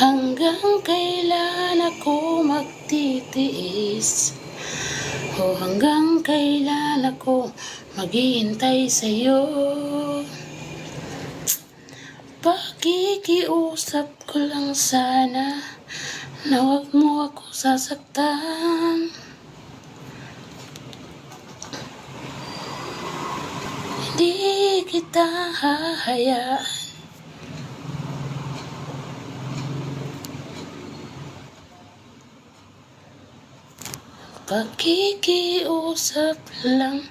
Hanggang kailan ako magtitiis? O hanggang kailan ako maghihintay sa'yo? Pakikiusap ko lang sana na wag mo ako sasaktan. Hindi kita hahayaan. Pakikiusap lang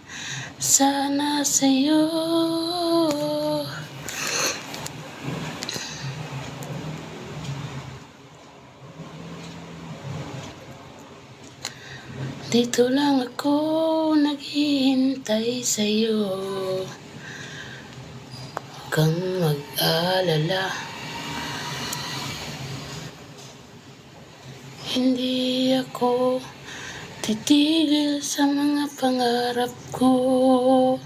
sana sa'yo. Dito lang ako naghihintay sa'yo. Huwag kang mag-alala. Hindi ako titigil sa mga pangarap ko.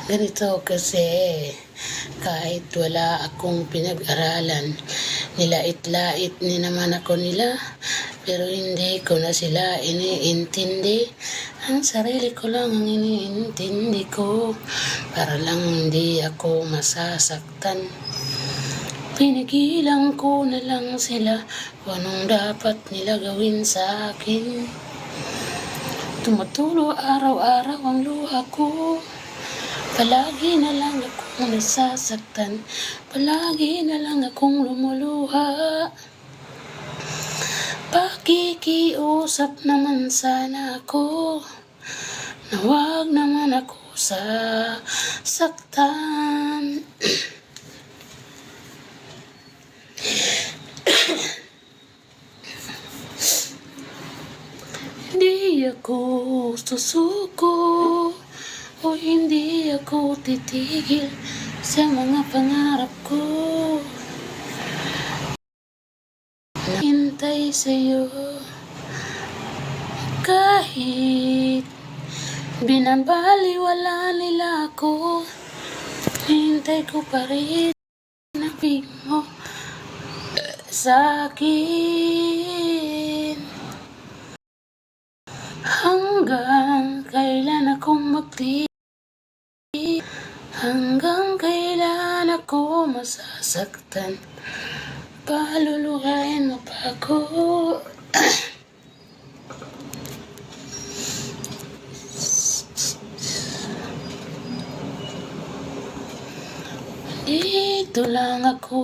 Ganito kasi, kahit wala akong pinag-aralan, nilait-lait ni naman ako nila, pero hindi ko na sila iniintindi. Ang sarili ko lang ang iniintindi ko, para lang hindi ako masasaktan. Pinigilan ko na lang sila kung anong dapat nila gawin sa akin. Tumutulo araw-araw ang luha ko. Palagi na lang akong nasasaktan. Palagi na lang akong lumuluha. Pakikiusap naman sana ako na wag naman ako sasaktan. Hindi ako susuko o hindi ako titigil sa mga pangarap ko. Hintay sa'yo kahit binabaliwala nila ako. Hintay ko pa rin na big mo sa akin. Hanggang kailan ako magtiis? Hanggang kailan ako masasaktan? Paluluhain mo pa ako. Dito lang ako